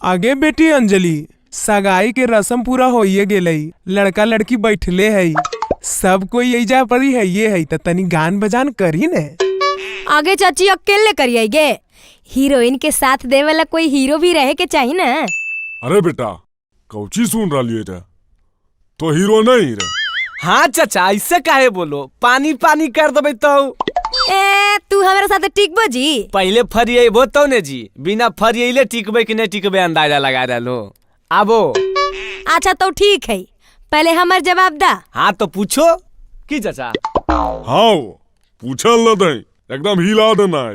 आगे बेटी अंजलि, सगाई के रस्म पूरा होइए गेलई, लड़का लड़की बैठले है, सब कोई एजा पर ही है, ये है तो तनी गान बजान करी ने। आगे चाची अकेले करिए गे, हीरोइन के साथ दे वाला कोई हीरो भी रहे के चाहिए ना। अरे बेटा कौची सुन रही है, तो हीरो नहीं रे। हाँ चाचा ऐसे काहे बोलो, पानी पानी कर देबे तो। ए तू हमारे साथ टिकबो जी? पहले फरिएबो तो ने जी, बिना फरिएले टिकबे कि नहीं टिकबे अंदाजा लगा डालो। आबो। अच्छा तो ठीक है, पहले हमार जवाब दा। हाँ तो पूछो की चाचा। हाँ पूछल न दे, एकदम हिला देना है।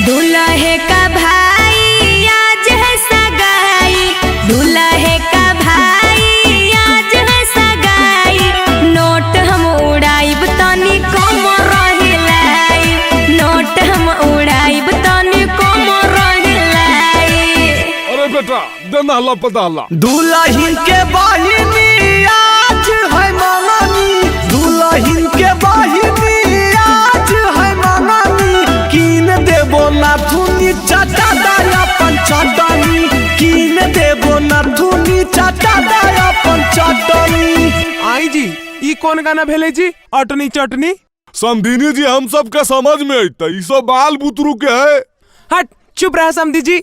दूल्हे का भाई आज है सगाई, दूल्हे का भाई आज है सगाई, नोट हम उड़ाइब तनी कम रहिलाई, नोट हम उड़ाइब तनी कम रहिलाई। अरे बेटा देना ला पता ला। दुल्हन के बहिनी आज है मंगनी, दुल्हन के बहिनी आज है मंगनी, कीन देबो ना थुनी चाटा दाया पंचटनी, कीन देबो ना थुनी चाटा दाया पंचटनी। आई जी ई कौन गाना भेले जी? अटनी चटनी। समधिनी जी हम सब के समझ में अइता, ई सब बाल बुतरू के है। हट चुप रह समधी जी,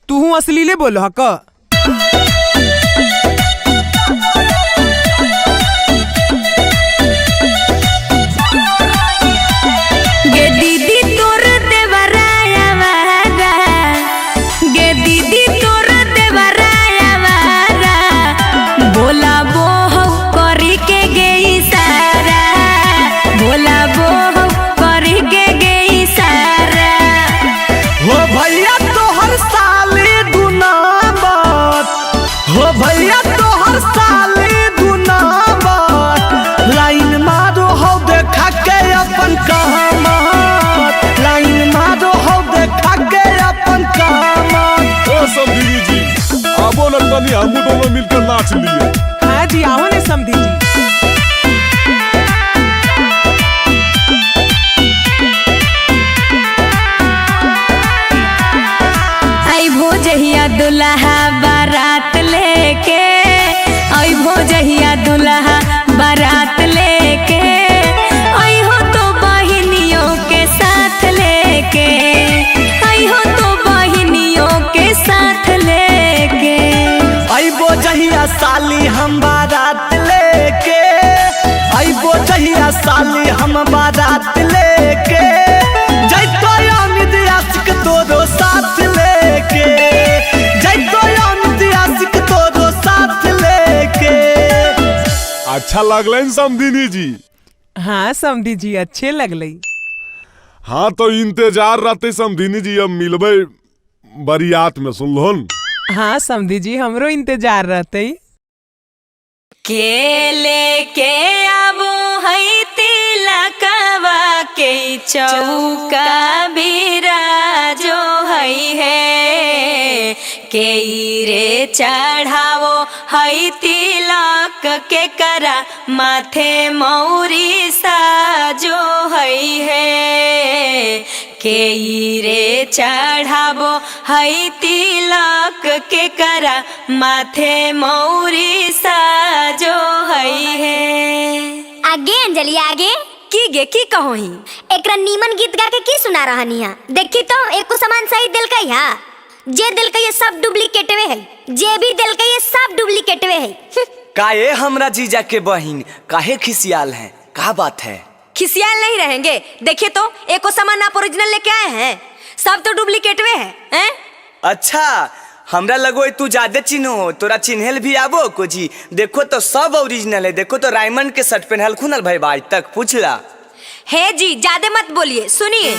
तू असलीले बोल हक। गे दीदी तोर देवराया वारा, गे दीदी तोर देवराया वारा, बोला बोह करी के गई सारा, बोला बोह करी के गई सारा। हो भैया तोहर साले दुनामत, हो भैया तोहर साले दुनामत, लाइन मारो हो देखा के अपन कहमत, लाइन मारो हो देखा के अपन कहमत। ओ समधिनी जी आबो न तनी हम दोनों मिलकर नाच लिए। हाँ जी आओ ने समधी जी। आई भोजहिया दुल्हा बारात लेके, आई भोजहिया दुल्हा बारात लेके, आई हो तो बहिनियों के साथ लेके, आई हो तो बहिनियों के साथ लेके। अइबो जहिया साली हम बारात लेके, अइबो जहिया साली हम बारात लेके, जइतो अमित आशिक तोरो साथ लेके, जइतो अमित आशिक तोरो साथ लेके। अच्छा लगलन समधिनी जी? हाँ समधी जी अच्छे लगलई। हाँ तो इंतजार रहते समधिनी जी, अब मिलबे बरियात में, सुनलोन। हाँ समधी जी हमरो इंतजार रहते। के लेके आबो है तिलकवा के चौका बिराजो है, के रे चढ़ावो है तिलक के करा माथे मौरी साजो है, के रे चढ़ावो है तिलक के करा माथे मौरी साजो है। आगे अंजलि आगे की गे की कहोही? एकरा नीमन गीत गा के की सुना रहनी है? देखी तो एको सामान सही दिल का है, जे दिल का ये सब डुप्लीकेट वे है, जे भी दिल का ये सब डुप्लीकेट वे है। काहे हमरा जीजा के बहिन काहे खिसियाल हैं, का बात है? खिसियाल नहीं रहेंगे, देखिए तो एको सामान आप ओरिजिनल लेके आए हैं, सब तो डुप्लीकेट वे हैं। अच्छा हमरा लगो तू ज्यादा चिन्हो, तोरा चिन्हल भी आबो को जी। देखो तो सब ओरिजिनल है, देखो तो रायमंड के शर्ट पहनल खुनल भाई, आज तक पूछला। है जी ज्यादा मत बोलिए, सुनिए।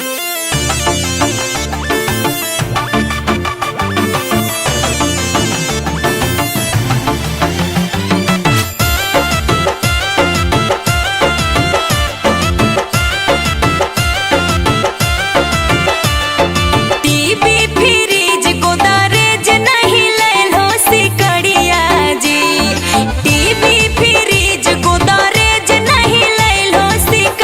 टीवी फ्रिज गोदरेज नहीं ले लो सिकड़िया जी, टीवी फ्रिज गोदरेज नहीं ले लो सिकड़िया।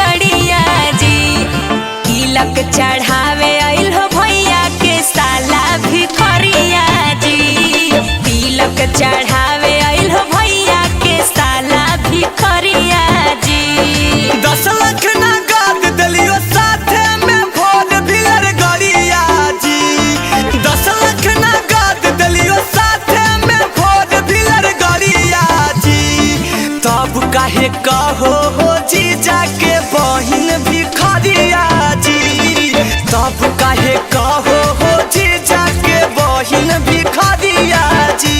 तब काहे कहो हो जीजा के बहिन भिखरिया जी, तब काहे कहो हो जीजा के बहिन भिखरिया जी।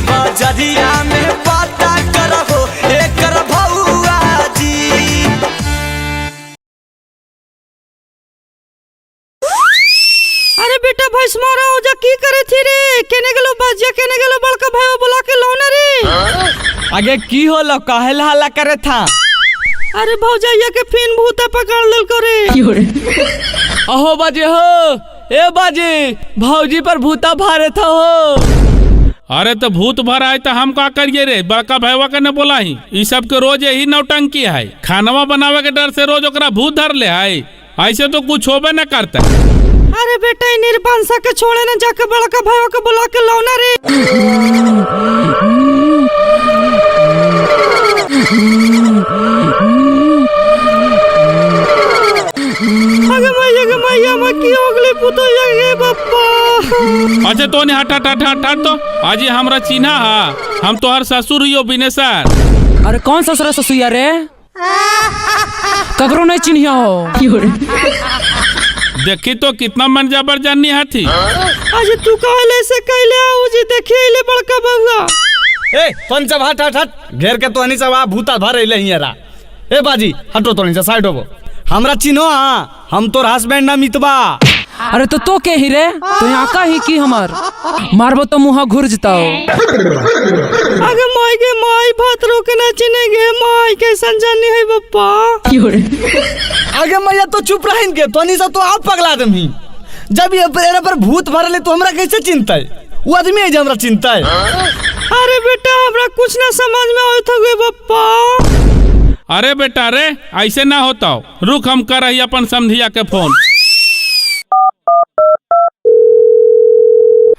बजरिया में पता करहो एकर भौआ जी। अरे बेटा भैंस मारा हो जा की करे थी रे, केने गेलो बाजिया केने गेलो बड़का भाई बुला के लौना रे। आगे की होलो काहे हल्ला करे था? अरे भौजाइया के फिन भूता पकड़ लेल करे। अहो बाजे हो, ए बाजे भौजी पर भूता भारे था हो। अरे तो भूत भर आए तो हम का करिए रे, बड़का भैया के न बोला ही, ई सब के रोज यही नौटंकी है, खानवा बनावे के डर से रोज ओकरा भूत धर ले है, ऐसे तो कुछ होबे न करता। अरे बेटा निर्बंसा के छोड़े न जाके बड़का भैया के बुला के लौना रे। मैया मैं की होगले पुतैया गे बप्पा। अच्छा तो ने हट हट हट हट हट तो आज हमरा चिन्हा हा, हम तोहर ससुर हियो बिनेसर। अरे कौन ससुर ससुया रे? ककरो नहीं चिन्हिया हो। देखी तो कितना मन जबर जानी हाथी। आज तू कहले से कहले आऊ जी देखिए ले बड़का बउआ। ए तोन सब हट हट हट घेर के तोनी सब आ भूता भरे ले हियरा। ए बाजी हटो तोनी से साइड होबो। हमरा चिन्हो हां, हम तोर हस्बैंड ना मितबा। अरे तो के ही रे, तो यहाँ का ही की हमर मारबो तो मुँह घुर जताओ। आगे माई के माई भात रोके ना चिने गे माई कैसन जानी है बप्पा। आगे मैया तो चुप रहिन के तोनी से तो आप पगला दमी। जब ये पेरे पर भूत भरले तो हमरा कैसे चिंता है? वो आदमी है जो हमरा चिंता है। अरे बेटा हमरा कुछ ना समझ में आए तो गे बप्पा। अरे बेटा रे ऐसे ना होता, रुक हम कर रही अपन समधिया के फोन।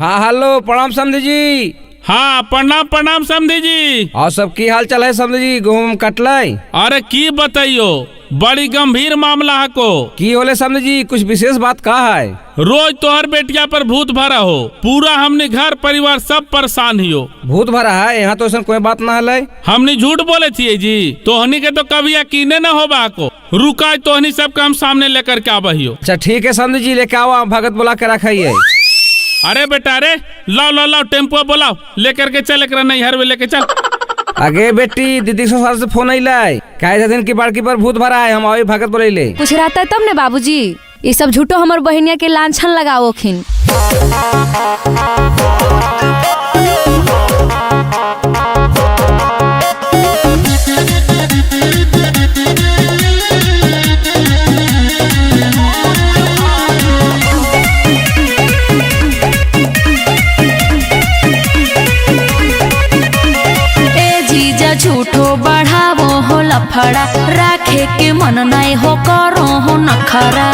हाँ हेलो प्रणाम समधी जी। हाँ प्रणाम प्रणाम समधी जी। और सब की हाल चाल है समधी जी? गेहूं कटलाई? अरे की बताइयो, बड़ी गंभीर मामला है को। की होले समधी जी, कुछ विशेष बात कहा है? रोज तोहर बेटिया पर भूत भरा हो, पूरा हमने घर परिवार सब परेशान हियो। भूत भरा है? यहाँ तो ऐसा कोई बात ना है। हमने झूठ बोले थी जी, तोहनी के तो कभी यकीन न हो बाको। रुका तोहनी सब का हम सामने लेकर के आबहियो। अच्छा ठीक है समधी जी, लेके आओ, भगत बुला के रखाइए। अरे बेटा रे लाओ लाओ लाओ टेम्पो बुलाओ, लेकर के चल कर नैहर में लेके चल। आगे बेटी दीदी ससुर से फोन अइले, कहे दिन की बड़की पर भूत भरा है, हम अभी भगत बोले। कुछ रहता है तब ने बाबूजी। ये सब झूठो हमर बहनिया के लांछन लगाओखिन। झूठो बढ़ावो हो लफड़ा, राखे के मन नहीं हो करो हो नखरा।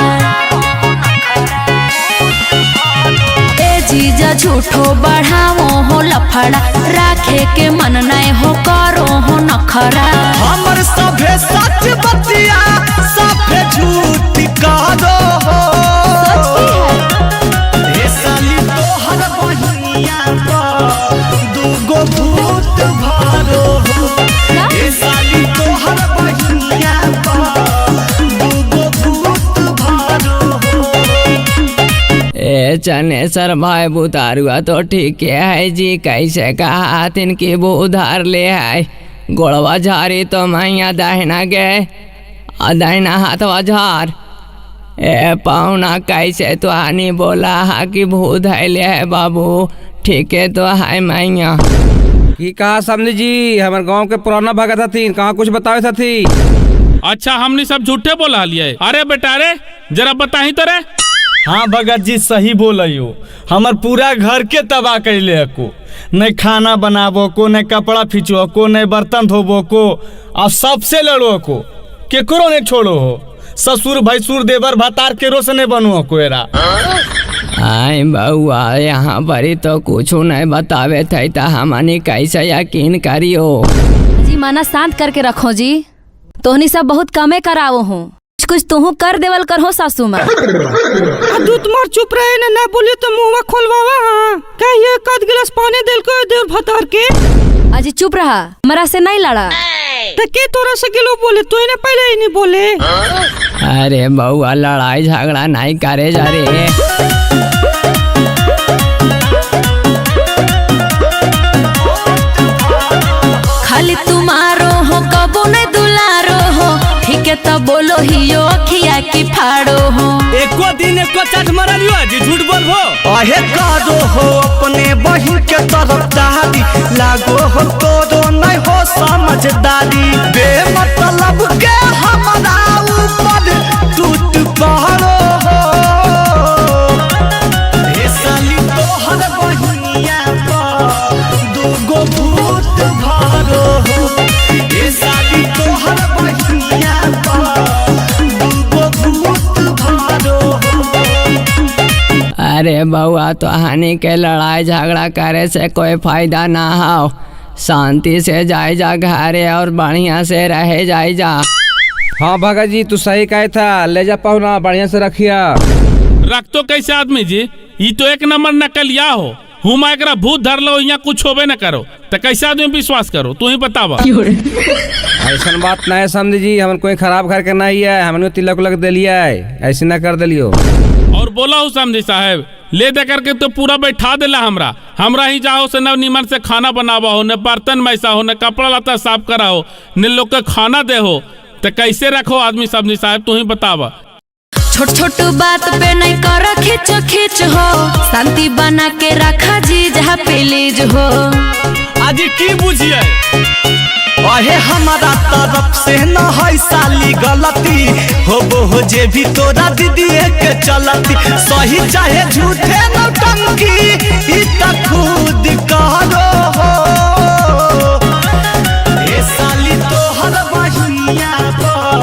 ए जीजा झूठो बढ़ावो हो लफड़ा, राखे के मन नहीं हो करो हो नखरा। हमर सभे सच बतिया सभे झूठ कहो हो। ए साली तोहर बहिनिया पर दूगो भूत भरो हो। ए साली तोहर बहिनिया पर दूगो भूत भरो हो। ए चनेसर भाई बुतारुआ तो ठीक है जी, कैसे कहा इनकी वो उधार ले है। गोड़वा झारी तो मैया दाहिना गए, दाहिना हाथवा झार। ए पाहुना कैसे तो आनी बोला हा कि भूत है ले है बाबू, ठीक है तो है मैया। की कहा समझी जी, हमारे गांव के पुराना भगत थी, कहाँ कुछ बतावे थी। अच्छा हमने सब झूठे बोला लिए। अरे बेटा रे जरा बताही तो रे। हाँ भगत जी सही बोलियो, हमर पूरा घर के तबाह कैले को। नहीं खाना बनाबो को, नहीं कपड़ा खींचो को, नहीं बर्तन धोबो को, और सबसे लड़ो को, केकरो नहीं छोड़ो हो। ससुर भैसुर देवर भतार के रोस नहीं बनो को एरा। आई बउआ यहाँ पर तो कुछ नहीं बतावे थे, तो हमनी कैसे यकीन करियो। जी माना शांत करके रखो जी, तोहनी सब बहुत कमे करावो हूँ, कुछ तुहू कर देवल कर हो सासू माँ। दूध मार चुप रहे ना बोलियो तो मुँह खोलवावा। हाँ कहिए कद गिलास पानी दिल को देव भतार के। अजी चुप रहा, मरा से नहीं लड़ा। तो के तोरा से किलो बोले, तो इन्हें पहले ही नहीं बोले। अरे बउआ लड़ाई झगड़ा नहीं करे जा रे। खाली तुम्हारो हो कबो नहीं दुलारो हो, ठीक है तो बोलो ही यो अखिया की फाड़ो हो। एको दिन एको चाट मरलियो जी, झूठ बोलबो। अहे कारो हो अपने बहिन के तरफ दादी, लागो हो तोरो नहीं हो समझदारी। बेमतलब के हमारा ऊपर टूट पहाड़ो हो। ए साली तोहर बहिनिया पर दूगो भूत भरो हो। ए साली तोहर बहिनिया पर दूगो भूत भरो हो। अरे बउआ तो हानि के लड़ाई झगड़ा करे से कोई फायदा ना हो, शांति से जाए जा घरे और बढ़िया से रहे जाए जा। हाँ भगत जी तू सही कहे था, ले जा पाहुना बढ़िया से रखिया। रख तो कैसे आदमी जी, ये तो एक नंबर नकलिया हो। हुमा एकरा भूत धर लो, यहाँ कुछ होबे न करो तो कैसे आदमी विश्वास करो, तू ही बतावा। ऐसा बात नहीं समझी जी, हम कोई खराब घर के नहीं है, हमने तिलक उलक दे लिया है, ऐसे ना कर दिलियो। और बोला हूँ समझी साहब, ले दे करके तो पूरा बैठा देला हमरा ही जाओ से न नीमन से खाना बनावा हो, न बर्तन मैसा हो, न कपड़ा लता साफ करा हो, न लोग के खाना दे हो, तो कैसे रखो आदमी समझी साहब, तू ही बतावा। छोट छोट बात पे नहीं कर खींच खींच हो, शांति बना के रखा जी जहाँ प्लीज हो। आज की बुझिए अहे हमारा तरफ से न है साली गलती, हो जे भी तोरा दीदी के चलती। सही चाहे झूठे नौटंकी ई त खुद करो हो। ए साली तोहर बहिनिया पर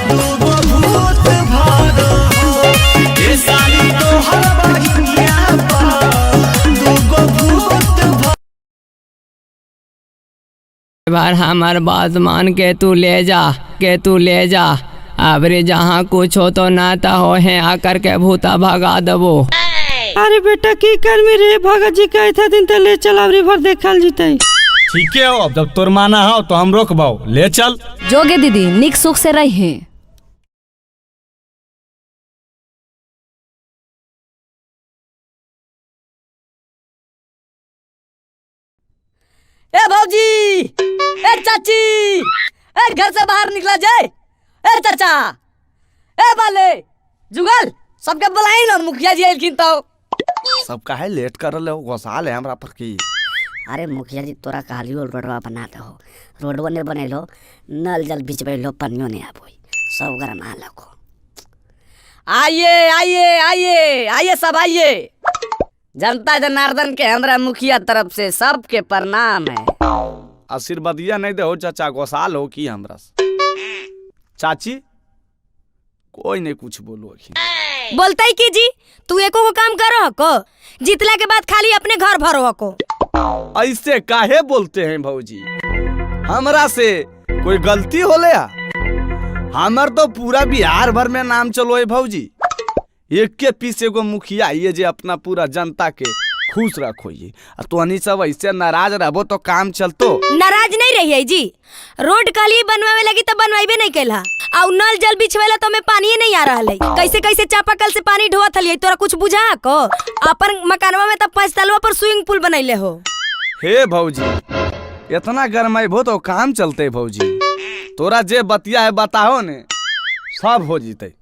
दूगो भूत भरो हो। ए साली तोहर बहिनिया पर दूगो भूत भरो। बार हमार बात मान के तू ले जा, अबरे जहाँ कुछ हो तो ना तो हो है आकर के भूता भगा दबो। अरे बेटा की कर मेरे भगत जी कहे था दिन तो ले चल, अब रिवर देखल जीते। ठीक है, अब जब तोर माना हो तो हम रोकबाओ, ले चल। जोगे दीदी निक सुख से रही हैं। ए भौजी, ए चाची, ए घर से बाहर निकला जाए। ए चाचा, ए बाले जुगल सबके बुलाई ना मुखिया जी आइलखिन तो सब काहे लेट कर रहे हो, गोसाल है हमरा पर की। अरे मुखिया जी तोरा कहलियो रोडवा बना दो, रोडवा ने बनेलो, नल जल बिचबैलो, पनियो नहीं आबोई, सब गरमा लको। आइए आइए आइए आइए सब आइए। जनता जनार्दन के हमरा मुखिया तरफ से सबके प्रणाम है। आशीर्वादिया नहीं दे हो चाचा, गोसाल हो की हमरा चाची। कोई नहीं कुछ बोलो। बोलता ही की जी, तू एको को काम करो को, जीतला के बाद खाली अपने घर भरो को। ऐसे काहे बोलते हैं भौजी, हमरा से कोई गलती होले या? हमर तो पूरा बिहार भर में नाम चलो है भौजी। एक के पीछे को मुखिया ये जे अपना पूरा जनता के खुश रखो ये, तो अनी सब ऐसे नाराज रहो तो काम चलतो। नाराज नहीं रही है जी, रोड खाली बनवावे लगी तो बनवाइबे नहीं कैला, और नल जल बिछवेला तो में पानी नहीं आ रहा है। कैसे कैसे चापाकल से पानी ढोवत हलिए, तोरा कुछ बुझा को? अपन मकानवा में तो 5 तलवा पर स्विमिंग पूल बनैले हो। हे भौजी इतना गरमाइबो तो काम चलते भौजी, तोरा जे बतिया है बताओ ने, सब हो जीते।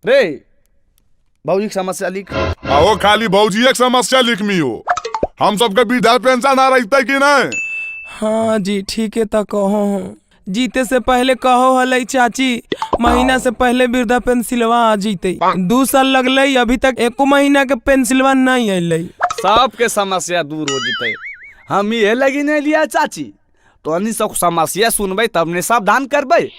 रे भौजी समस्या लिख आओ, खाली भौजी एक समस्या लिख मी हो, हम सबके वृद्धा पेंशन आ रही कि नहीं? हाँ जी ठीक है तो कहो, जीते से पहले कहो हलै चाची, महीना से पहले वृद्धा पेंसिलवा आ जीते। 2 साल लगले अभी तक एको महीना के पेंसिलवा नहीं अलै। सबके समस्या दूर हो जीते, हम ये लगी नहीं लिया चाची, तो अन्य सब समस्या सुनबे तब ने सावधान करबे।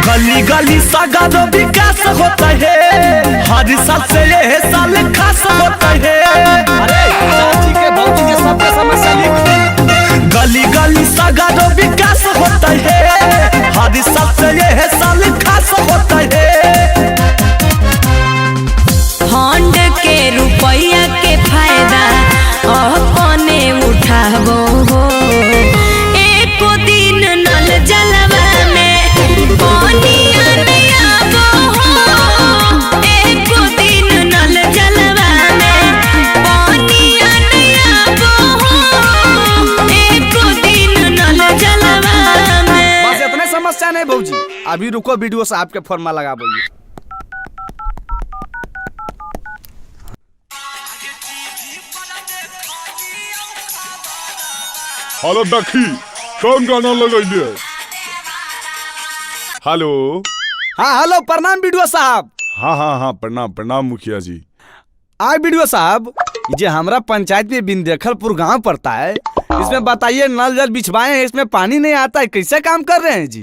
गली गली सगारो विकास होता है, हर साल से ये साल खास होता है। अरे चाची के भौजी के सबके समस्या लिख। गली गली सगारो विकास होता है, हर साल से ये साल खास होता है। फंड के रुपया के फायदा अपने उठाबो हो, एको दिन नल जलवा में पानी आबो हो, एको दिन नल जलवा में पानी आबो हो, एको दिन नल जलवा में। बस इतने समस्या नहीं भौजी, अभी रुको वीडियो साहब के फॉर्मा लगाबो। हेलो दखी, कौन गाना लगैले? हेलो। हाँ हेलो, प्रणाम वीडियो साहब। हाँ प्रणाम प्रणाम मुखिया जी। आए वीडियो साहब, जे हमरा पंचायत में विंध्यखलपुर गांव पड़ता है, इसमें बताइए नल जल बिछवाए हैं, इसमें पानी नहीं आता है, कैसे काम कर रहे हैं जी?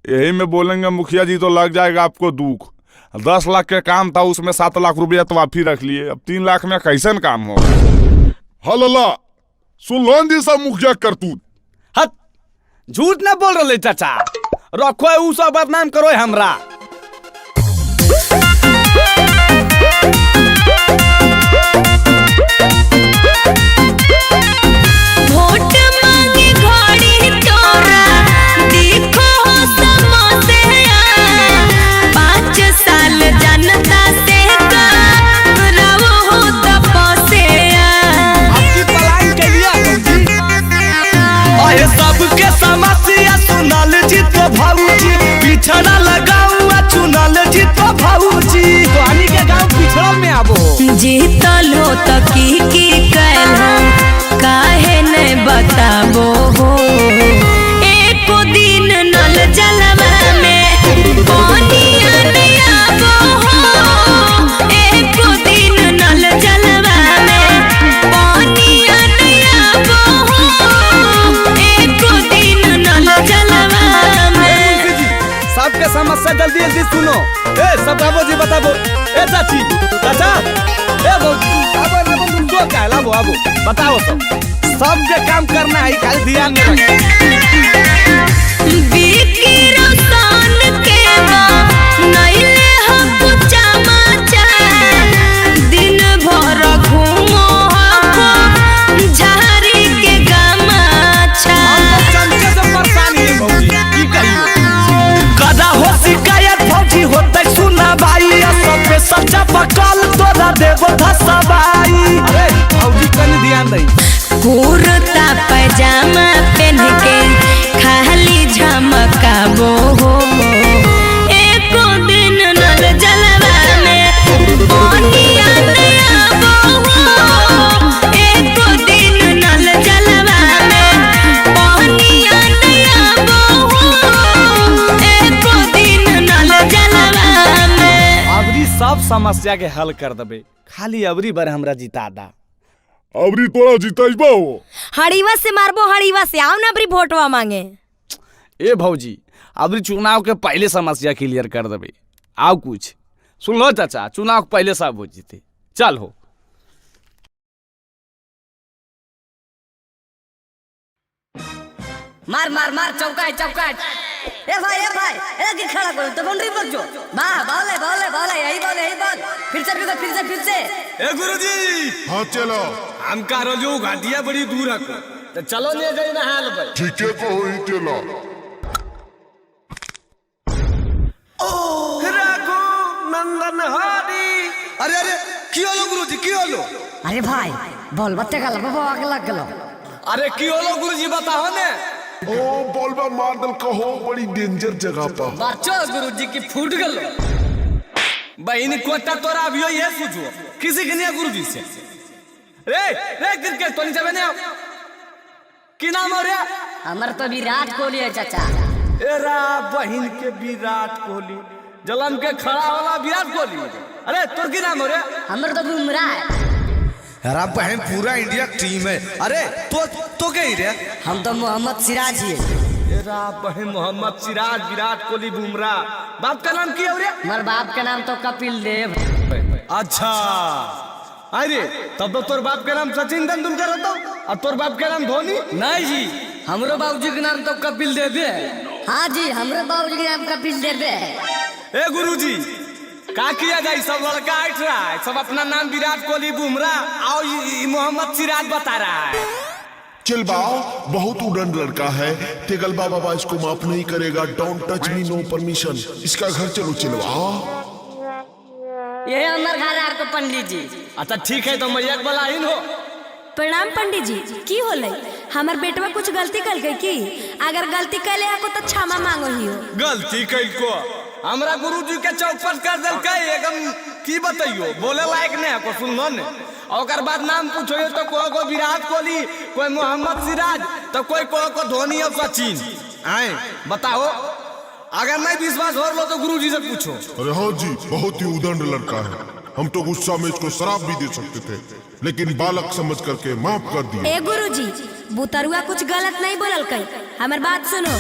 यही में बोलेंगे मुखिया जी तो लग जाएगा आपको दुख। 10 लाख के काम था, उसमें 7 लाख रुपया तो माफी रख लिए, अब 3 लाख में कैसे काम हो? हल्ला सुन लो जी सब मुखिया करतूत। हट, झूठ न बोल रहे चाचा, रखो है उ सब बदनाम करो है हमरा। वोट मांगे घड़ी तोरा देखो समस्या, 5 साल जनता से करावो हो तपस्या। आपकी पलायन के लिए अरे सबके समस्या सुनल जी तो भाऊजी, पिछड़ा लगाऊआ चुनल जी तो भाऊजी। पानी के गांव पिछड़ा में आबो, जीतल हो तो की कैल हो, काहे नहीं बताबो हो, एको दिन नल जलवा में पानी आबो हो, एको दिन नल जलवा में पानी आबो हो, एको दिन नल जलवा में। सबके समस्या जल्दी जल्दी सुनो। ए सब बाबू जी बताबो। ए चाची, चाचा, ए भौजी, आबो तुम तो कहला बो, आबो बताओ सबके काम करना है, खाली ध्यान में बिकी रोशन के नइले हो कुछ समाचार, दिन भर घूमो हो झारी के गमाछा। चमचे से समस्या के हल कर देबे। खाली अबरी बार हमरा जिता दा। अबरी तोरा जितैबो हो। हड़ीवा से मारबो, हड़ीवा से आओ ना अबरी वोटवा मांगे। ए भौजी अबरी चुनाव के पहले समस्या क्लियर कर देबे। आओ कुछ सुन लो चाचा, चुनाव के पहले सब हो जीते। चल हो। मार मार मार चौकाट चौकाट। ए भाई एक ही खड़ा करो तो बाउंड्री पर जो वाह बॉल यही बॉल फिर से। ए गुरुजी हाँ चलो। हम का रोजू घाटिया बड़ी दूर है तो चलो ले जाई ना हाल भाई। ठीक है को ही चलो। ओ राघो नंदन हरी। अरे की होलो गुरुजी की होलो? अरे भाई बॉल बत्ते का बाबा आगे लग गलो। अरे की होलो गुरुजी बताओ ने। ओ बॉल बा मार दल कहो बड़ी डेंजर जगह पर। बच्चो गुरुजी की फूट गलो। बहनी कोटा तोरा अभी ये पूछो किसी के नहीं गुरुजी से। रे क्रिकेट तो नहीं जावे ने। की नाम हो रे? हमर तो विराट कोहली है चाचा। एरा बहन के विराट कोहली जलम के खड़ा वाला विराट कोहली। अरे तोर की नाम हो रे? हमर तो बुमराह है। यार बहन पूरा इंडिया टीम है। अरे तो कहीं रे? हम तो मोहम्मद सिराज ही है। एरा बहन मोहम्मद सिराज, विराट कोहली, बुमराह। बाप का नाम क्या हो रे? हमारे बाप का नाम तो कपिल देव। अच्छा अरे तब तो तोर बाप का नाम सचिन तेंदुलकर होता और तोर बाप का नाम धोनी? नहीं जी हमरो बाबूजी के नाम तो कपिल देव है। हाँ जी हमरो बाबूजी के नाम कपिल देव है। ए गुरुजी का किया जाए? सब लड़का आठ रहा है, सब अपना नाम विराट कोहली, बुमराह और मोहम्मद सिराज बता रहा है। चल बाओ बहुत उड़न लड़का है। तेगल बाबा इसको माफ नहीं करेगा। Don't touch me, no permission. इसका घर चलो चलवाओ। ये हमारे घर आपको पंडित जी। अच्छा ठीक है तो मैया वाला ही हो। प्रणाम पंडित जी। की होले? हमार बेटवा कुछ गलती कर गई की? अगर गलती कैले को तो क्षमा मांगो ही हो। गलती कैल को हमरा गुरुजी के चौपट कर दिल के एकदम की बताइयो बोले लायक नहीं को सुनो ने। और बाद नाम पूछो तो को विराट कोहली, कोई मोहम्मद सिराज, तो कोई को धोनी और सचिन। आए बताओ अगर नहीं विश्वास हो लो तो गुरुजी से पूछो। अरे हाँ जी बहुत ही उदंड लड़का है। हम तो गुस्सा में इसको शराब भी दे सकते थे लेकिन बालक समझ करके माफ कर दिया। ए गुरुजी बुतरुआ कुछ गलत नहीं बोलल कई। हमार बात सुनो।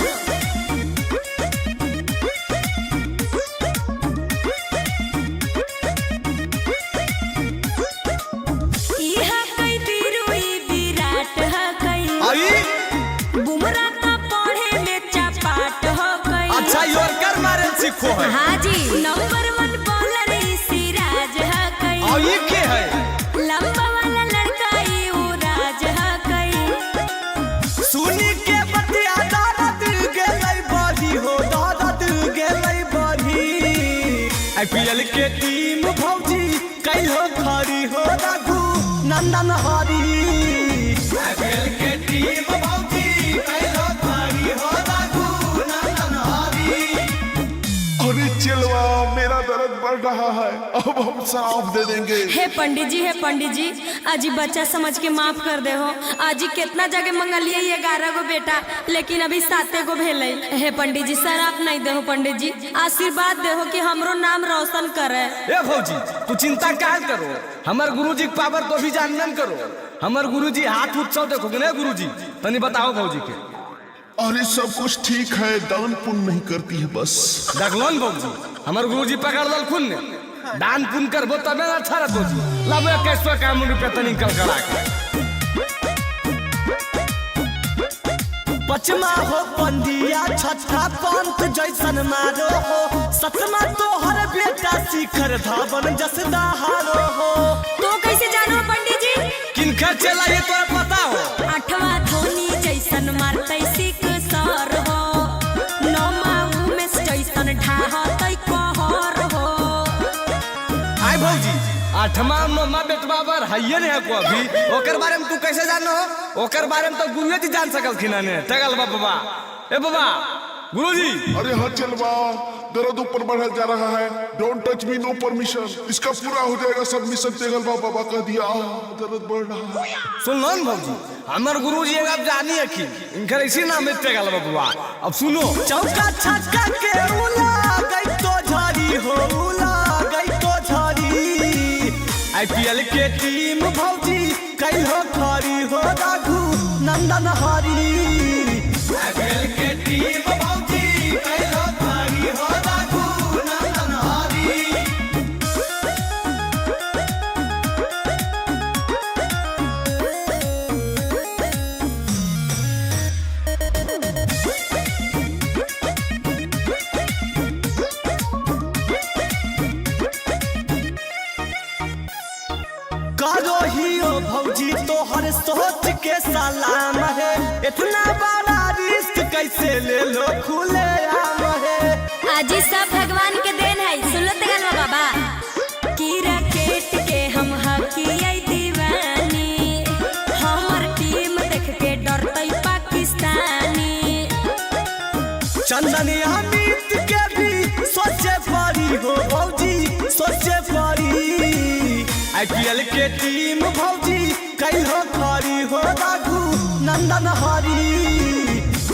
सीखो है। हाँ जी नंबर 1 बॉलर सिराज है कई। और ये क्या है? लंबा वाला लड़का ये राज है कई। सुनी के बतिया दादा दिल गेलै बढ़ी हो, दादा दिल गेलै बढ़ी। आईपीएल के टीम भौजी कैलो खरी हो रघु नंदन हरी। आईपीएल के टीम भौजी कैलो खरी हो रघु नंदन हरी। अरे चलवा मेरा दर्द बढ़ रहा है, अब हम शराब दे देंगे। हे पंडित जी अजी बच्चा समझ के माफ कर दे हो। अजी कितना जगह मंगलिए 11 गो बेटा लेकिन अभी 7 गो भेले। हे पंडित जी शराब नहीं दे हो। पंडित जी आशीर्वाद दे हो कि हमरो नाम रोशन करे। ए भौजी तू चिंता क्या करो, हमार गुरुजी के पावर तो भी जानन करो। हमार गुरुजी हाथ उत्सव देखो ना गुरुजी तनी बताओ भौजी के। अरे सब कुछ ठीक है, दान पुण्य नहीं करती है बस। देखलोन बाबूजी हमार गुरुजी पकड़ दल खुन ने दान पुण्य करबो तबे ना अच्छा रहतो। लाबे कैसो काम रुपया तनी कलकड़ा के। पचमा हो पंडिया छठा पंथ जैसन मारो हो। सतमा तो हर बेटा शिखर धावन जस दहारो हो। तो कैसे जानो पंडित जी? किनका चला ये तो पता हो। 8वां धोनी जैसन मारतै सिक सर हो। 9वां उमेश जैसन ढाहतै कहर हो। आय भौजी 8वां 9वां बेटवा पर हइये ने को अभी ओकर बारे में तू कैसे जानो हो? ओकर बारे में तो गुरुजी जी जान सकलखिन ने। तगल बाबा ए बाबा गुरुजी। अरे हाँ चलवा दर्द ऊपर बढ़ा जा रहा है। Don't touch me, no permission. इसका पूरा हो जाएगा सब मिशन। तेगल बाबा कह दिया दर्द बढ़ रहा है। सुन लो भौजी हमार गुरुजी अब जानी है कि इनकर इसी नाम है तेगल बाबा। अब सुनो चौका छक्का के उला गई तो झाड़ी हो, उला गई तो झाड़ी IPL के टीम भौजी कई हो खरी हो राघू नंदन हरी। IPL के टीम भौजी कई हो खरी हो राघू नंदन हरी। करो ही ओ भौजी तोहर सोच के सलाम है। इतना बड़ा रिस्क कैसे ले लो खुले आम है। आजी सब भगवान के देन है। सुन लो तगलवा बाबा की रकेट के हम हकियै दीवानी। हमर टीम देख के डरतै पाकिस्तानी। चंदन अमित के भी सोचे पड़ी हो भौजी सोचे पड़ी। IPL के टीम भौजी कई हो खरी हो राघू नंदन हरी।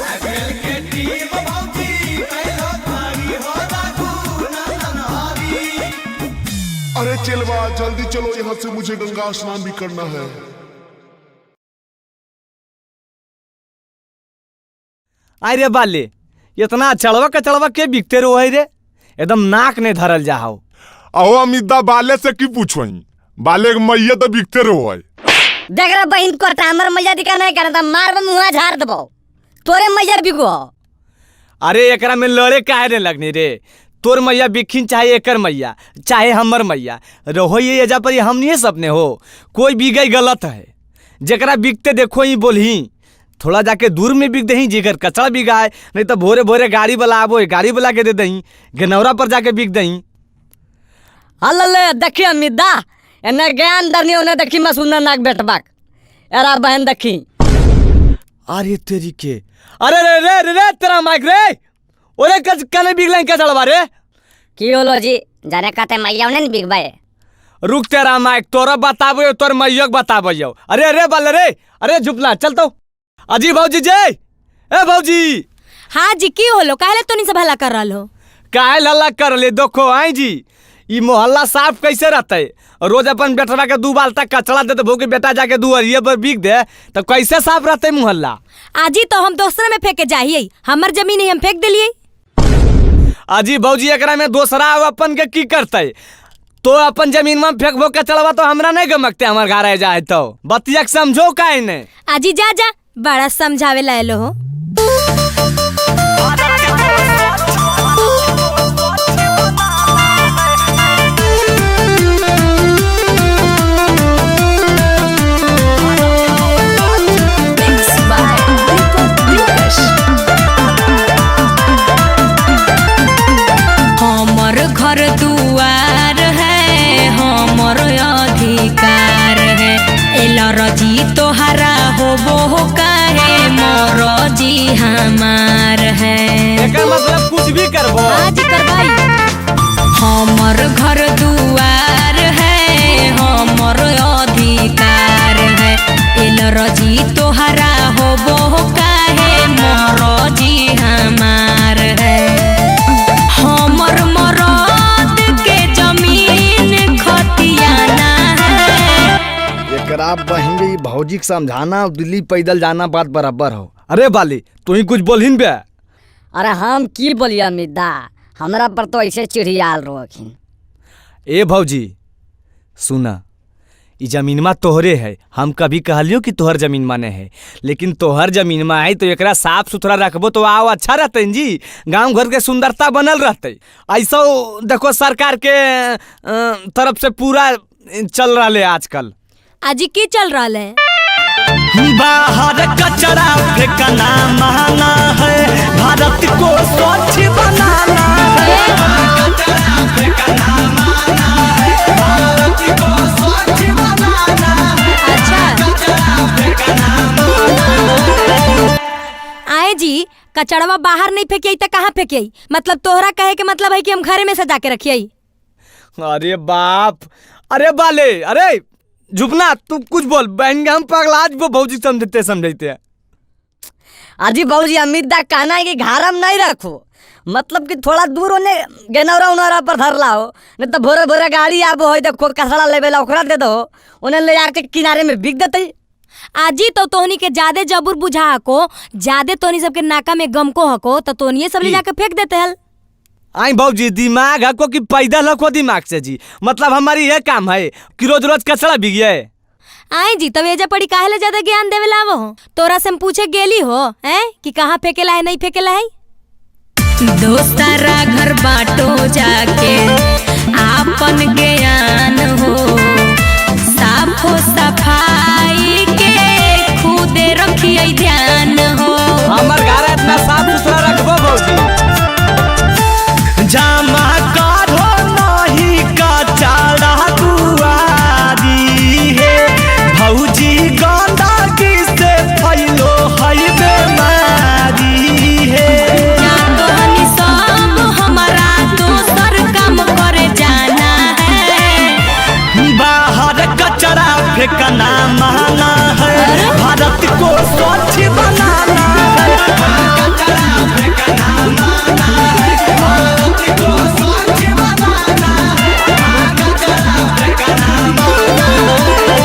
IPL के टीम भौजी कई हो खरी हो राघू नंदन हरी। अरे चलवा जल्दी चलो यहाँ से, मुझे गंगा स्नान भी करना है। अरे बाले इतना चढ़वा के बिकते रहो है रे, एकदम नाक ने धरल जाओ। अहो अमिता बाले से की पूछवही, बाले के मैया तो बिकते रहो है। देख रहा बहन को हमर मैया दिखा नहीं करता, मार मुँह झाड़ दबो तोरे मैया बिको। अरे एकरा में लड़े काहे ने लगनी रे, तोर मैया बिखिन चाहे एकर मैया चाहे हमर मैया रहो ये एजा पर हम नहीं सपने हो। कोई बिगई गलत है, जेकरा बिकते देखो ही बोलही, थोड़ा जाके दूर में बिक दही जेकर कचरा बिगाए, नहीं तो भोरे भोरे गाड़ी वाला आबो गाड़ी वाला के दे दही, गनौरा पर जाके बिक दही। हल्ले देखी अमिता एने ज्ञान दरनी उन्हें देखी मैं सुनना नाक बेटबाक एरा बहन देखी। अरे तेरी के, अरे रे रे रे, रे तेरा माइक रे, ओरे कने बिगला का चढ़वा रे की होलो जी जाने कहते मैया ने बिगबाए। रुक तेरा माइक तोरा बताबो तोर मैया बताबो। अरे अरे बाल रे, अरे झुपला चल तो। अजी भौजी जय ए भौजी। हाँ जी की होलो काहे तो नहीं सब हल्ला कर रहा हो। काहे हल्ला कर ले, देखो आई जी ई मोहल्ला साफ कैसे रहते, रोज अपन बेटवा के 2 बाल्टा कचरा दे दबो कि बेटा जाके दुआरिये पर बिक दे तो कैसे साफ रहते मोहल्ला। आजी तो हम दूसरे में फेंके जाइए, हमर जमीन ही हम फेंक दिलिए। अजी भौजी एकरा में दूसरा अपन के की करते, तो अपन जमीन में फेंकबो कचड़वा तो हमरा नहीं गमकते, हमार घर आ जाए तो बतिया समझो काहे ने। आजी जा जा बड़ा समझावे लायलो हो। हमर घर दुआर है, हमर अधिकार है, एलर्जी तोहरा होबो काहे, मोर जी हमार है। एकर मतलब कुछ भी करबो आज करबाई। हमर घर दुआर है, हमर अधिकार है, एलर्जी तोहरा होबो काहे, मोर जी हमार है। हमर मरद के जमीन खतियाना है। एकरा बहन भी भौजी के समझाना दिल्ली पैदल जाना बात बराबर हो। अरे बाली तू ही कुछ बोलहिन बे। अरे हम की बोलिए अमिता, हमरा पर तो ऐसे चिड़ियाल रोखिन। ए भौजी सुना, ई जमीनमा तोहरे है, हम कभी कहलियो कि तोहर जमीन माने है, लेकिन तोहर जमीन में है तो एकरा साफ सुथरा रखबो तो आओ अच्छा रहते जी, गांव घर के सुंदरता बनल रहते। ऐसा देखो सरकार के तरफ से पूरा चल रहा है आजकल। आजी की चल रहा है, बाहर कचरा फेंकना महंगा है, भारत को स्वच्छ बनाना है। कचरा फेंकना महंगा है, भारत को स्वच्छ बनाना है। कचरा फेंकना महंगा है। आए जी कचड़वा बाहर नहीं फेंकिए तो कहाँ फेंकिए, मतलब तोहरा कहे के मतलब है कि हम घरे में सजा के रखिए। अरे बाप, अरे बाले, अरे झुपना तू कुछ बोल, बहन हम पगला आज वो भौजी समझते हैं। अजी भौजी अमित दा कहना है कि घर हम नहीं रखो, मतलब कि थोड़ा दूर होने गेनौरा उनौरा पर धरला हो, नहीं तो भोरे भोरे गाड़ी आबो हो देखो कचरा लेबेला ओकरा दे दो, उन्हें ले जाके किनारे में बिक देते। आजी तो तोहनी के ज्यादा जबूर बुझा हको, ज्यादा तोहनी सबके नाका में गम को हको तो तोहनी सब ले जाके फेंक देते हल। आई बाबूजी दिमाग हको कि पैदा लखो दिमाग से जी, मतलब हमारी ये काम है कि रोज रोज कचरा बिगिए। आई जी तब एजा पड़ी काहे ले ज्यादा ज्ञान देवे लावो हो, तोरा से हम पूछे गेली हो हैं कि कहाँ फेंकेला है नहीं फेंकेला है। दोस्तरा घर बाटो जाके आपन ज्ञान हो, साफो सफाई के खुदे रखिए ध्यान हो। हमार घर इतना साफ सुथरा रखबो बाबूजी। जामा काढ़ो नहीं कचरा दुआरी है, भौजी गंदगी से फैलो है बीमारी है। जातोनी सब हमारा दोसर काम करे जाना है, बाहर कचरा फेंकना माना है, भारत को स्वच्छ बनाना है। कचरा फेंकना माना है, भारत को स्वच्छ बनाना है, कचरा फेंकना माना है।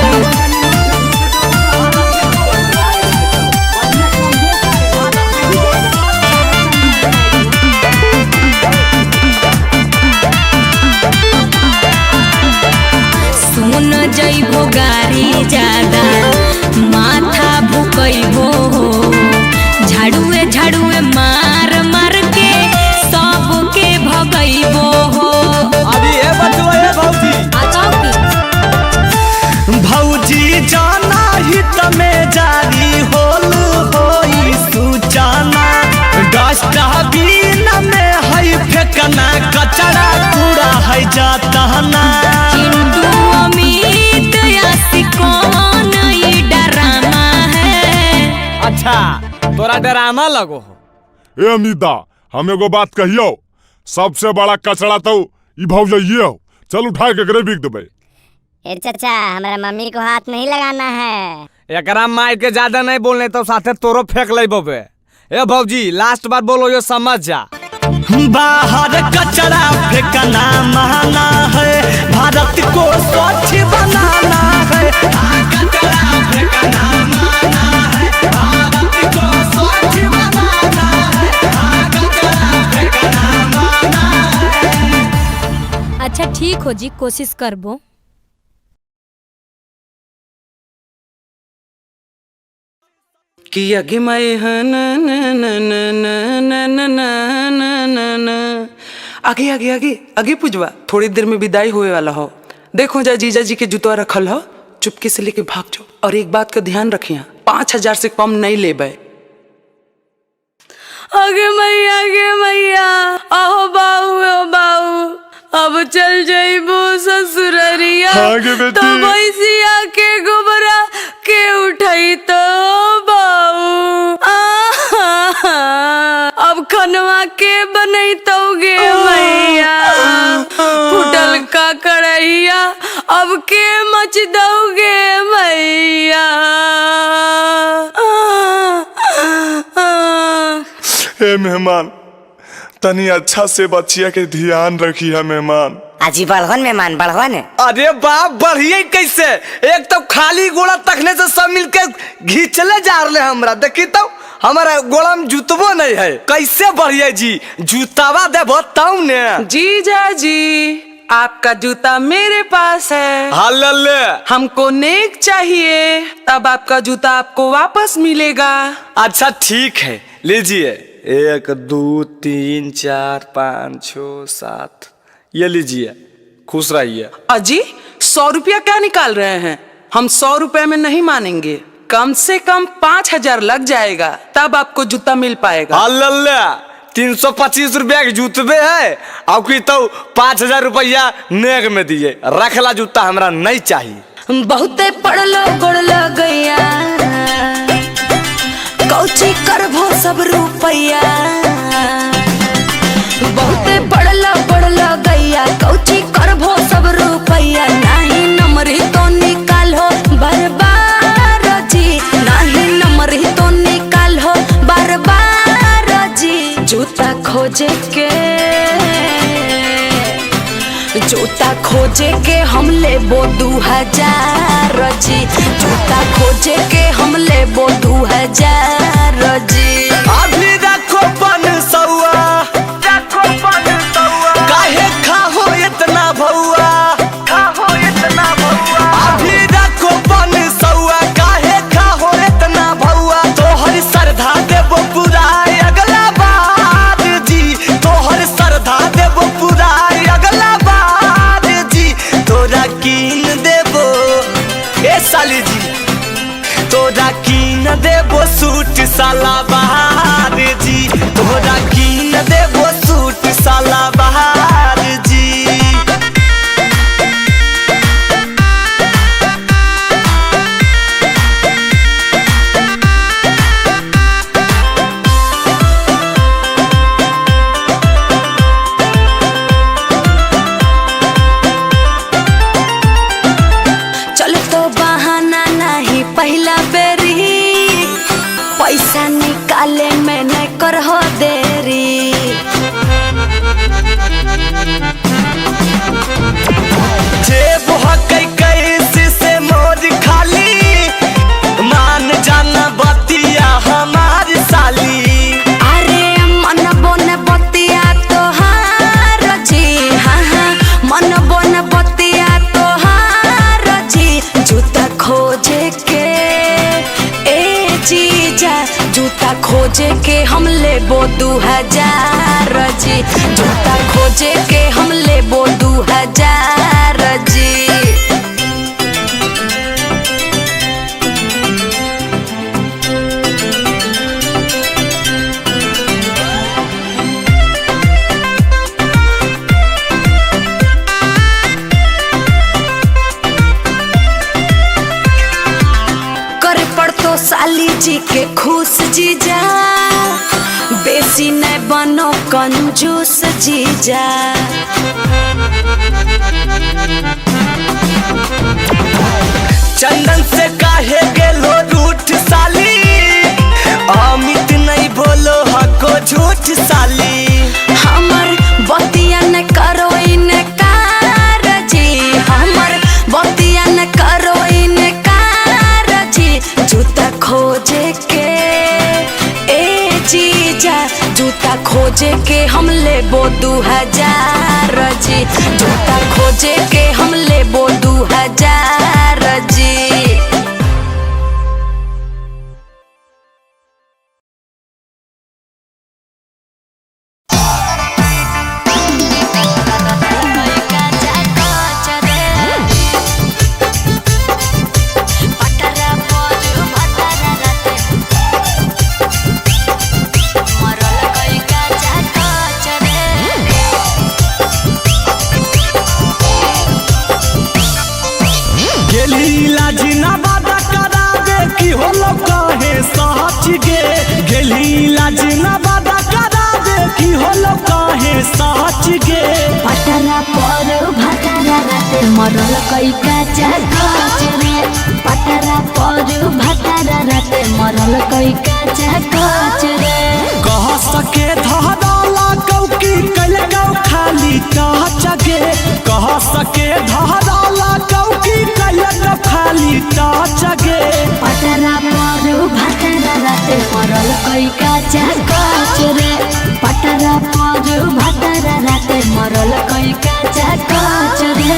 सुन जइबो गारी ज्यादा माथा भुकइबो हो, झाड़ुए झाड़ुए मार मार के सबके भगइबो हो। अभी ये बचवा ये भौजी भौजी जाना ही तमें जारी होल होई सूचना, डस्टबिन में है फेंकना कचरा कूड़ा है जातना। चिंटू अमित यासिकोन ई डरामा है। अच्छा तोरा डरामा लगो हो। ए अमिता हम एगो बात कहियो, सबसे बड़ा कचरा तो ई भौजाइये हो, चल उठा के करे बिक देबे। ए चाचा हमारा मम्मी को हाथ नहीं लगाना है। एकरा मार के ज्यादा नहीं बोलने तो साथे तोरो फेंक लेबो बे। ए भौजी लास्ट बार बोलो यो समझ जा। बाहर कचरा फेंकना माना है, भारत को स्वच्छ बनाना है। कचरा फेंकना माना है, भारत को स्वच्छ बनाना है, कचरा फेंकना माना है। अच्छा ठीक हो जी, कोशिश करबो। कि आगे मैं आगे आगे आगे आगे पूजवा, थोड़ी देर में विदाई होए वाला हो। देखो जा जीजा जी के जूता रखल हो, चुपके से लेके भाग जाओ। और एक बात का ध्यान रखिए, 5000 से कम नहीं लेबे। आगे मैया आहो बाऊ अब चल जाइबो ससुररिया, तो भैंसिया के गोबरा के उठाई तो बाऊ। अब खनवा के बनई तो गे मैया, फुटल का कढ़ैया अब के मच दोगे मैया। हे मेहमान तनी अच्छा से बच्चिया के ध्यान रखी है मेहमान। आजी बढ़वन मेहमान बढ़वन। अरे बाप बढ़िए कैसे, एक तो खाली गोड़ा तकने से सब मिलके घींचले जा रहे हमरा। देखी तो हमारा गोड़ा में जूतबो नहीं है, कैसे बढ़िया जी जूतावा दे बताऊ ने। जीजा जी आपका जूता मेरे पास है, हल्ले हमको नेक चाहिए, तब आपका जूता आपको वापस मिलेगा। अच्छा ठीक है लीजिए, 1 2 3 4 5 6 7 ये लीजिए, खुश रहिए। अजी 100 रुपया क्या निकाल रहे हैं, हम 100 रुपए में नहीं मानेंगे, कम से कम 5000 लग जाएगा, तब आपको जूता मिल पाएगा। अल्लाह 325 रुपया के जूतबे है, आपकी तो 5000 रुपया नेक में दिए, रखला जूता हमरा नहीं चाहिए। बहुते पड़लो गोड़लो गैया, कौची करभो सब रुपैया। बहुते पड़लो गैया, कौची करभो सब रुपैया। नहीं नमरी तो निकालो बरबार जी, नहीं नमरी तो निकालो बरबार जी। जूता खोजे जूता खोजे के हम लेबो 2000 जी, जूता खोजे के हम लेबो 2000 जी। अभी रखो 500, काहे खाहो इतना भौआ, अभी रखो 500, काहे खाहो इतना भौआ। तोहर श्रद्धा देबो पूरा अगला बार जी, तोहर श्रद्धा देबो पूरा अगला बार जी। तोरा कीन देबो ए साली जी, तोरा कीन देबो सूट सलवार जी, तोरा कीन देबो सूट सलवार जी। चल तो बहाना नहीं पहला बेरी, पैसा निकाले में नहीं करहो देरी। जेब हकै कैसे से मोर खाली, मान जाना बतिया हमार साली। अरे मन बोन बतिया तोहार जी, हाँ हाँ मन बोन बतिया तोहार जी। जूता खोजे के ए जीजा, जूता खोजे के हम लेबो 2000 जी, जूता खोजे के हम लेबो 2000 जी। करे पड़तो साली जी के खुश जीजा, बेसी नहीं बनो कंजूस जीजा। चंदन से काहे गेलो रूठ साली, अमित नहीं बोलो हको झूठ साली। हमर बतिया न करो इनकार जी, हमर बतिया न करो इनकार जी। जूता खोजे के ए जीजा, जूता खोजे के हम लेबो 2000 जी, जूता खोजे के हम लेबो 2000 जी। पटरा पर भटरा राते मरल कई काचा काच रे, पटरा पर भटरा राते मरल कई काचा काच रे। कह सके धराला कौकी कल गौ खाली टच गे, कह सके धराला कौकी कल गौ खाली टच गे। पटरा पर भटरा राते मरल कई काचा काच रे, पटरा पर भटरा राते मरल कई काचा काच रे।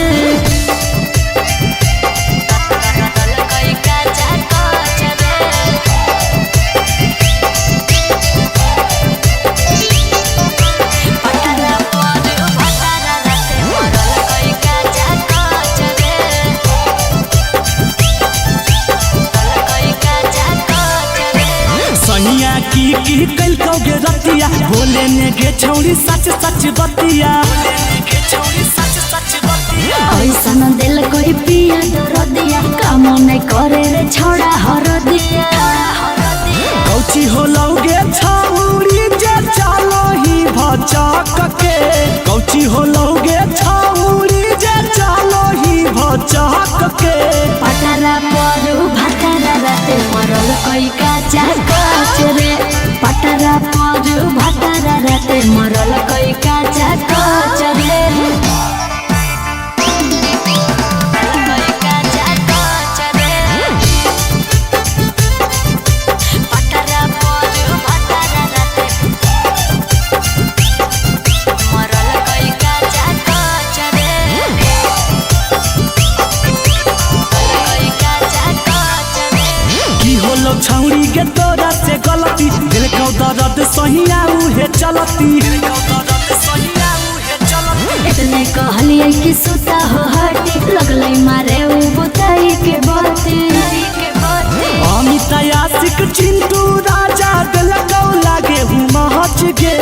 की कल कौगे रतिया, बोले ने गे छौरी सच सच बतिया, ऐसन दिल कोई पिया दरदिया, काम नहीं करे रे छोड़ा हरदिया। कौची हो लौगे छौरी जे चलो ही भचक के, कौची हो लौगे छौरी जे चलो ही भचक के। पटरा पर भटरा राते मरल कई काचा काच रे, पटरा पर भटरा राते मरल कई काचा काच रे। सहिया उहे चलती इतने कहलिए कि सुता हो हटी लगले मारे उ बुताई के बाते अमित आशिक चिंटू राजा दिलकौ लागे हूँ महच गे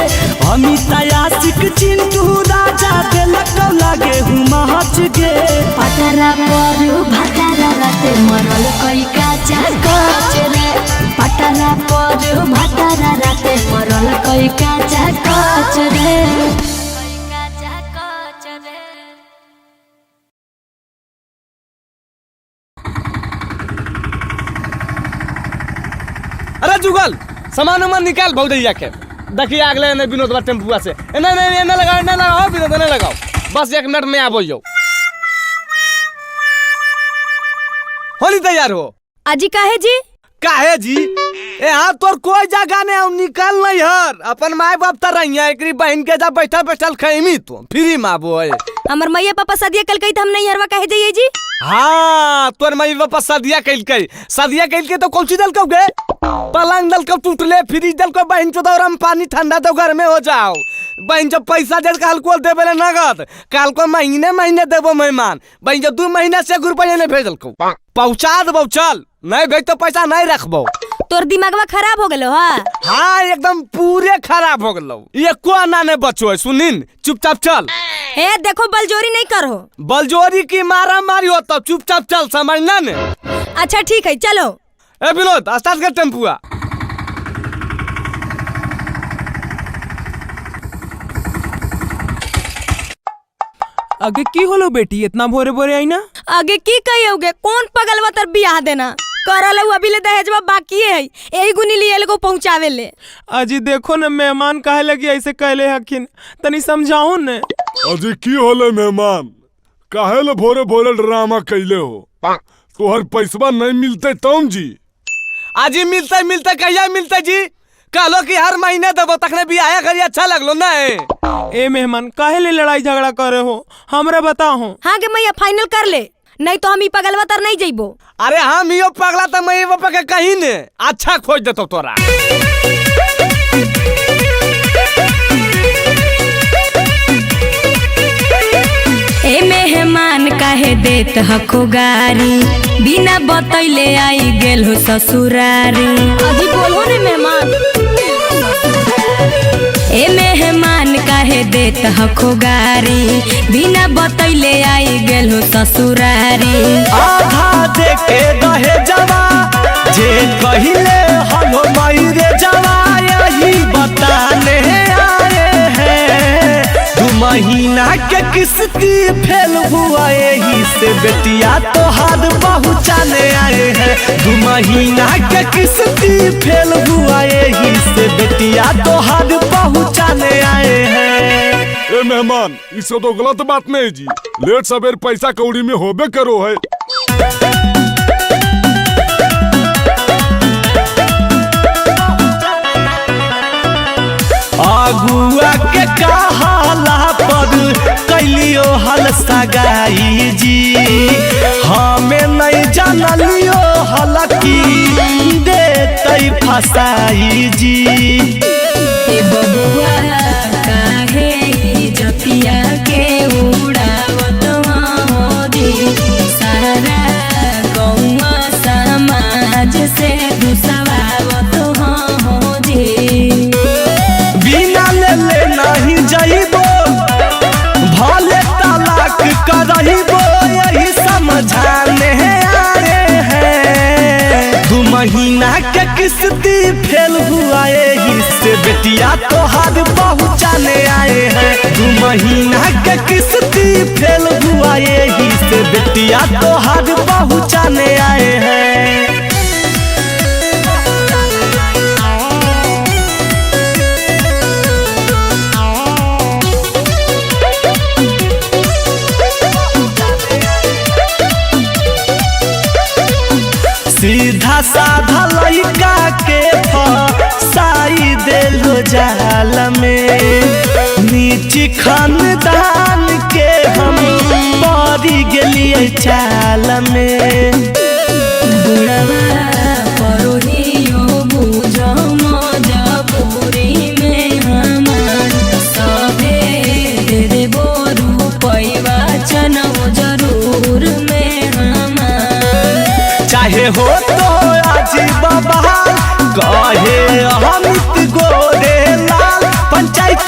अमित आशिक चिंटू राजा दिलकौ लागे हूँ महच गे पटरा पर भातारा राते मरल कोई काचा कोच रे पटरा पर भातारा राते मरल कोई काचा कोच रे अरे जुगल सामान उमान निकाल भौजैया के देखिए अगले ने विनोद बा टेम्पुआ से नहीं लगाओ विनोद नहीं लगाओ बस 1 मिनट में आबो यो होली तैयार हो अजी काहे जी ए हां तोर कोई जगह ने निकाल नहीं हर अपन माय बाप त रहिया एकरी बहन के जा बैठल खैमी तू फ्री में आबो है हमर मैया पापा सदिया कल कही हम नहीं हरवा काहे जाइए जी हाँ तोर मई बापा सदिया कैल के तो कौची दल गे पलंग दल को टूटले फ्रिज दल को बहन चो दौरा में पानी ठंडा तो घर में हो जाओ बहन जब पैसा दे काल को देबे नगद काल को महीने देबो मेहमान बहन जब 2 महीना से रुपया ने भेजल को पहुंचा देबो चल नहीं भेज तो पैसा नहीं रखबो तोर दिमागवा खराब हो गेलो हाँ एकदम पूरे खराब हो गेलो ये को आना ने बचो है सुनिन चुपचाप चल हे देखो बलजोरी नहीं करो बलजोरी की मारा मारी हो तो चुपचाप चल समझना ने अच्छा ठीक है चलो ए विनोद स्टार्ट कर टेम्पुआ आगे की होलो बेटी इतना भोरे भोरे आई ना आगे की कहियोगे कौन पगलवा तर बियाह देना करल अभी ले दहेजवा बाकी है यही गुनी लिए को पहुंचावे ले अजी देखो न मेहमान काहे लगी ऐसे कहले हकिन तनी समझाओ न अजी की होले मेहमान काहे ले भोरे भोरे ड्रामा कैले हो तोहर पैसवा नहीं मिलते तुम जी आजी मिलते कहिया मिलते जी कहलो कि हर महीने देबो तखने भी आया करी अच्छा लगलो ना ए मेहमान काहे ले लड़ाई झगड़ा करे हो हमरा बताओ हाँ के मैया फाइनल कर ले नहीं तो हम ई पगलवा तर नहीं जइबो अरे हम यो पगला त मैं वो पे कहीं ने अच्छा खोज देतो तोरा ए मेहमान काहे देत हको गारी बिना बतैले आई गेल हो ससुरारी अभी बोलो ने मेहमान ए मेहमान काहे देत हको गारी बिना बतैले आई गेल हो ससुरारी आधा देके दहे जवा जे कहिले हलो माई रे जवा यही बताने आए हैं 2 महीना के किस्ती फेल हुआ यही से बेटिया तो हाथ पहुँचाने आए हैं 2 महीना के किस्ती फेल हुआ यही से बेटिया तो हाथ पहुँचाने आए हैं ए मेहमान इससे तो गलत बात नहीं जी लेट सवेर पैसा कौड़ी में होबे करो है अगुआ के कहाला पर कैलियो हल सगाई जी हमें नहीं जानलियो हल की देतै फसाई जी ए बबुआ काहे जपिया के उड़ावत होदी सारा गौवा समाज से दुसवावत होदी बिना ले नहीं जाइबो भले तलाक करहिबो यही समझाने आए हैं 2 महीना के किस्ती फेल हुआ यही से बेटिया तो हाथ पहुँचाने आए हैं 2 महीना के किस्ती फेल हुआ यही से बेटिया तो हाथ पहुँचाने आए हैं सीधा साधा लड़का के फसाई देलो जाल में नीची खानदान के हम पड़ी गेलिए चाल में बुढ़वा परोहियो बुझ मजबूरी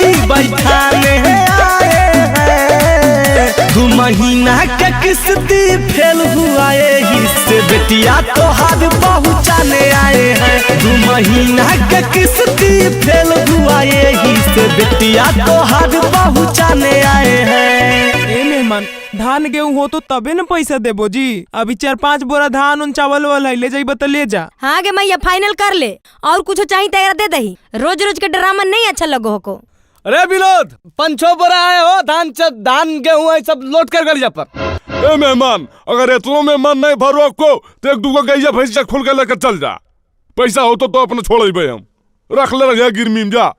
पार्टी बैठाने आए हैं। 2 महीना के किस्ती फेल हुआ यही से बेटिया तोहार पहुँचाने आए हैं। 2 महीना के किस्ती फेल हुआ यही से बेटिया तोहार पहुँचाने आए हैं। ए मेहमान धान गेहूं हो तो तबे न पैसा देबो जी। अभी 4-5 बोरा धान उन चावल वाला ले जाइबा तो ले जा। हाँ गे मैया फाइनल कर ले, और कुछ चाहिए तैयार दे दही। रोज रोज के ड्रामा नहीं अच्छा लगो को। अरे विनोद 5-6 बोरा आए हो धान गेहूं है सब लोड कर गलिया पर। ए मेहमान अगर इतनों में मन नहीं भरो को तो 1-2 गैया भैंसिया खोल के लेकर चल जा। पैसा हो तो अपने छोड़ हम रख ले रह गिरमी में जा।